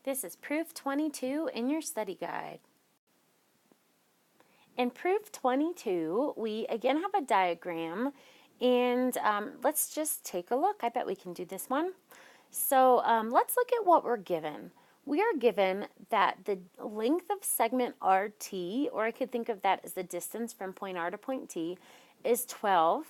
This is proof 22 in your study guide. In proof 22, we again have a diagram, and let's just take a look. I bet we can do this one. So let's look at what we're given. We are given that the length of segment RT, or I could think of that as the distance from point R to point T, is 12.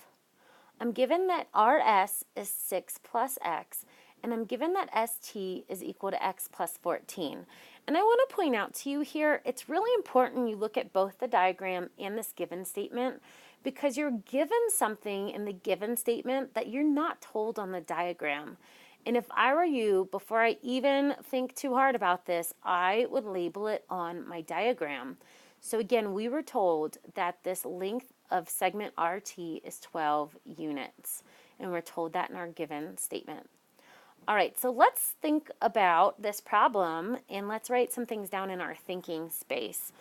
I'm given that RS is 6 plus X, and I'm given that ST is equal to X plus 14. And I want to point out to you here, it's really important you look at both the diagram and this given statement, because you're given something in the given statement that you're not told on the diagram. And if I were you, before I even think too hard about this, I would label it on my diagram. So again, we were told that this length of segment RT is 12 units, and we're told that in our given statement. All right, so let's think about this problem, and let's write some things down in our thinking space.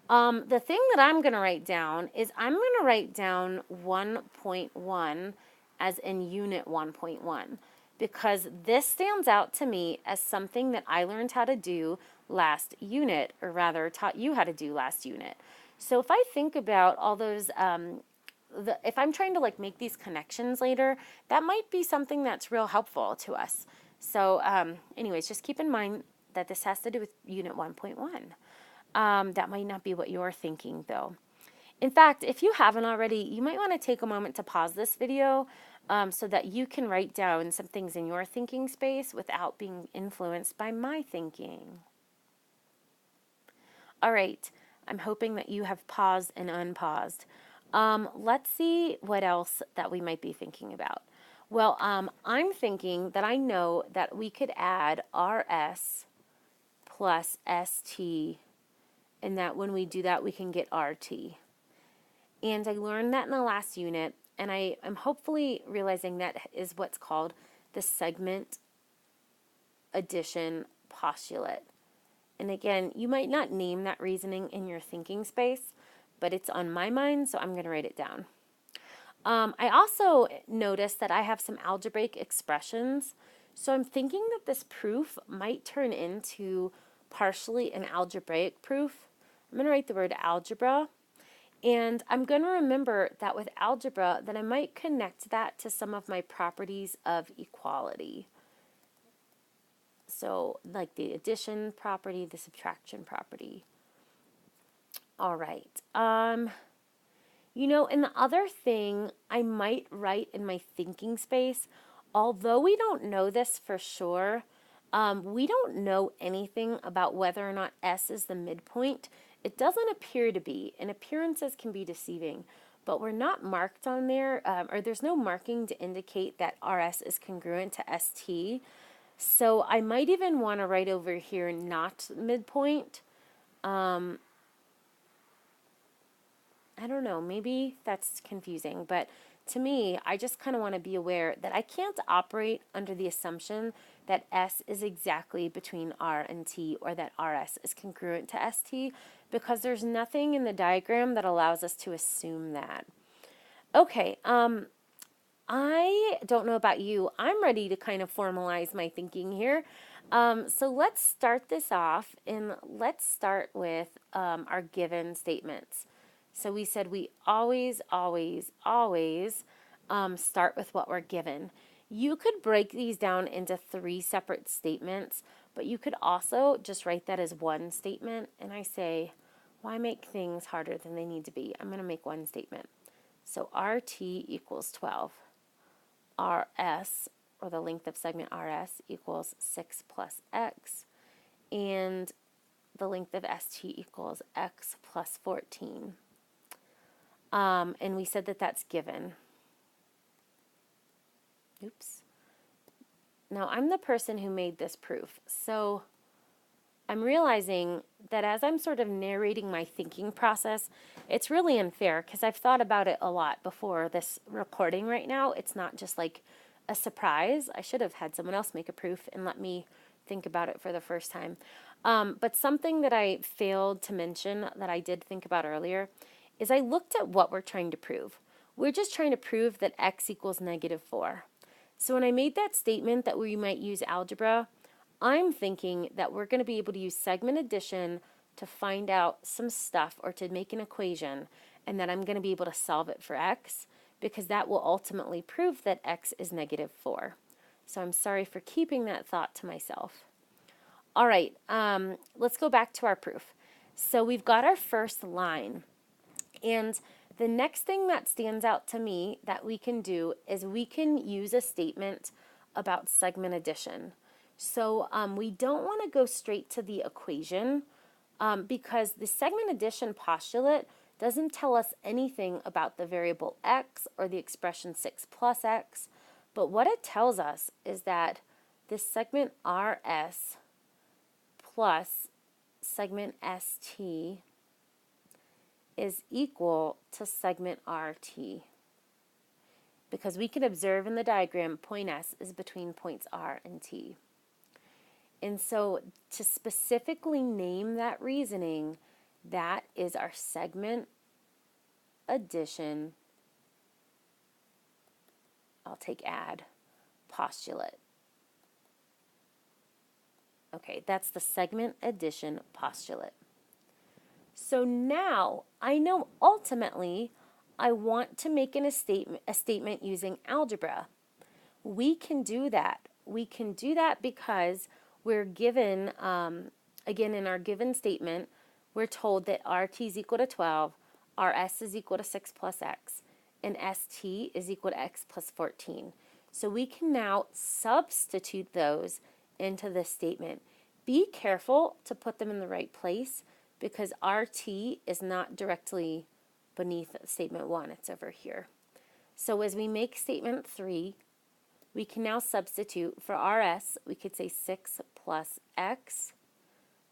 The thing that I'm going to write down is I'm going to write down 1.1 as in unit 1.1, because this stands out to me as something that I learned how to do last unit, or rather taught you how to do last unit. So if I think about all those, if I'm trying to like make these connections later, that might be something that's real helpful to us. So anyways, just keep in mind that this has to do with unit 1.1. That might not be what you're thinking though. In fact, if you haven't already, you might want to take a moment to pause this video so that you can write down some things in your thinking space without being influenced by my thinking. All right, I'm hoping that you have paused and unpaused. Let's see what else that we might be thinking about. Well, I'm thinking that I know that we could add RS plus ST, and that when we do that, we can get RT. And I learned that in the last unit, and I am hopefully realizing that is what's called the segment addition postulate. And again, you might not name that reasoning in your thinking space, but it's on my mind, so I'm going to write it down. I also noticed that I have some algebraic expressions, so I'm thinking that this proof might turn into partially an algebraic proof. I'm going to write the word algebra, and I'm going to remember that with algebra that I might connect that to some of my properties of equality. So like the addition property, the subtraction property. All right. You know, and the other thing I might write in my thinking space, although we don't know this for sure, we don't know anything about whether or not S is the midpoint. It doesn't appear to be, and appearances can be deceiving, but we're not marked on there, or there's no marking to indicate that RS is congruent to ST. So I might even want to write over here not midpoint. I don't know, maybe that's confusing, but to me, I just kind of want to be aware that I can't operate under the assumption that S is exactly between R and T, or that RS is congruent to ST, because there's nothing in the diagram that allows us to assume that. Okay, I don't know about you. I'm ready to kind of formalize my thinking here. So let's start this off, and let's start with our given statements. So we said we always start with what we're given. You could break these down into 3 separate statements, but you could also just write that as one statement. And I say, why make things harder than they need to be? I'm going to make one statement. So RT equals 12. RS, or the length of segment RS, equals 6 plus X. And the length of ST equals X plus 14. And we said that that's given. Oops. Now, I'm the person who made this proof, so I'm realizing that as I'm sort of narrating my thinking process, it's really unfair because I've thought about it a lot before this recording right now. It's not just like a surprise. I should have had someone else make a proof and let me think about it for the first time. But something that I failed to mention that I did think about earlier is I looked at what we're trying to prove. We're just trying to prove that X equals -4. So when I made that statement that we might use algebra, I'm thinking that we're going to be able to use segment addition to find out some stuff or to make an equation, and that I'm going to be able to solve it for x, because that will ultimately prove that x is negative 4. So I'm sorry for keeping that thought to myself. All right, let's go back to our proof. So we've got our first line, and the next thing that stands out to me that we can do is we can use a statement about segment addition. So we don't want to go straight to the equation because the segment addition postulate doesn't tell us anything about the variable x or the expression 6 plus x, but what it tells us is that this segment RS plus segment ST is equal to segment RT, because we can observe in the diagram point S is between points R and T. And so to specifically name that reasoning, that is our segment addition, I'll take add, postulate. Okay, that's the segment addition postulate. So now I know ultimately I want to make a statement using algebra. We can do that. We can do that because we're given, again, in our given statement, we're told that RT is equal to 12, RS is equal to 6 plus x, and ST is equal to x plus 14. So we can now substitute those into this statement. Be careful to put them in the right place, because RT is not directly beneath statement 1, it's over here. So as we make statement 3, we can now substitute for RS, we could say 6 plus x,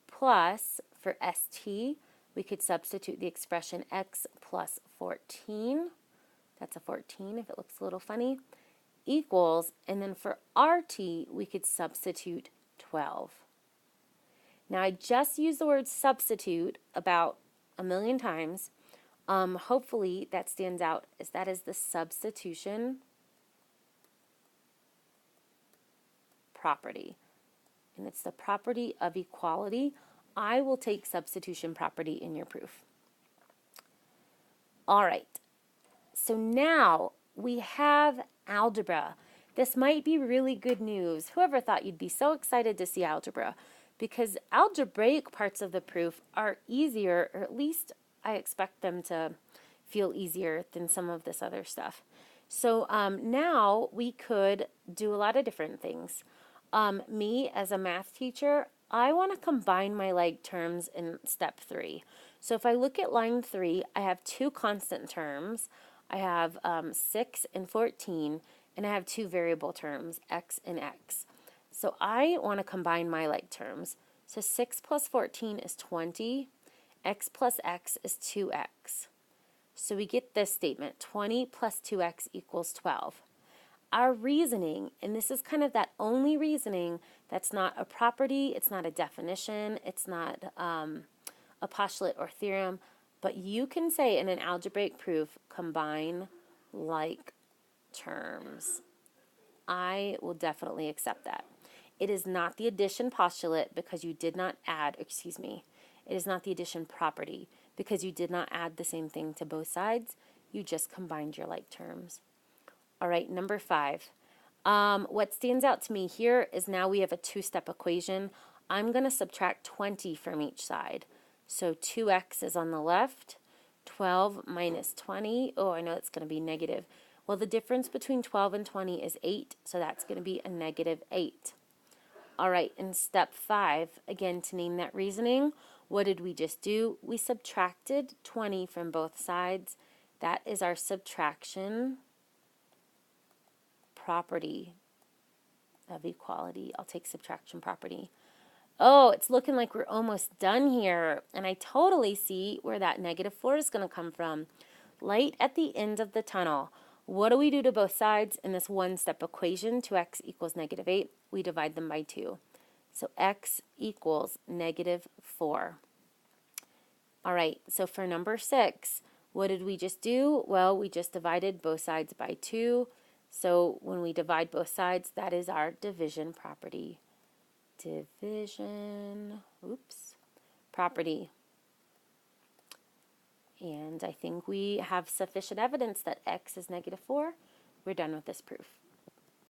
plus for ST, we could substitute the expression x plus 14, that's a 14 if it looks a little funny, equals, and then for RT, we could substitute 12. Now I just used the word substitute about a million times. Hopefully that stands out, as that is the substitution property. And it's the property of equality. I will take substitution property in your proof. All right, so now we have algebra. This might be really good news. Whoever thought you'd be so excited to see algebra? Because algebraic parts of the proof are easier, or at least I expect them to feel easier than some of this other stuff. So now we could do a lot of different things. Me, as a math teacher, I want to combine my like terms in step 3. So if I look at line 3, I have two constant terms. I have 6 and 14, and I have two variable terms, x and x. So I want to combine my like terms. So 6 plus 14 is 20. X plus x is 2x. So we get this statement, 20 plus 2x equals 12. Our reasoning, and this is kind of that only reasoning that's not a property, it's not a definition, it's not a postulate or theorem, but you can say in an algebraic proof, combine like terms. I will definitely accept that. It is not the addition postulate because you did not add, excuse me, it is not the addition property because you did not add the same thing to both sides. You just combined your like terms. All right, number 5. What stands out to me here is now we have a two-step equation. I'm going to subtract 20 from each side. So 2x is on the left, 12 minus 20. Oh, I know it's going to be negative. Well, the difference between 12 and 20 is 8, so that's going to be a negative 8. All right, in step 5, again, to name that reasoning, what did we just do? We subtracted 20 from both sides. That is our subtraction property of equality. I'll take subtraction property. Oh, it's looking like we're almost done here, and I totally see where that negative 4 is going to come from. Light at the end of the tunnel. What do we do to both sides in this one-step equation? 2x equals negative 8. We divide them by 2. So x equals negative 4. All right, so for number 6, what did we just do? Well, we just divided both sides by 2. So when we divide both sides, that is our division property. division, oops, property. And I think we have sufficient evidence that x is -4. We're done with this proof.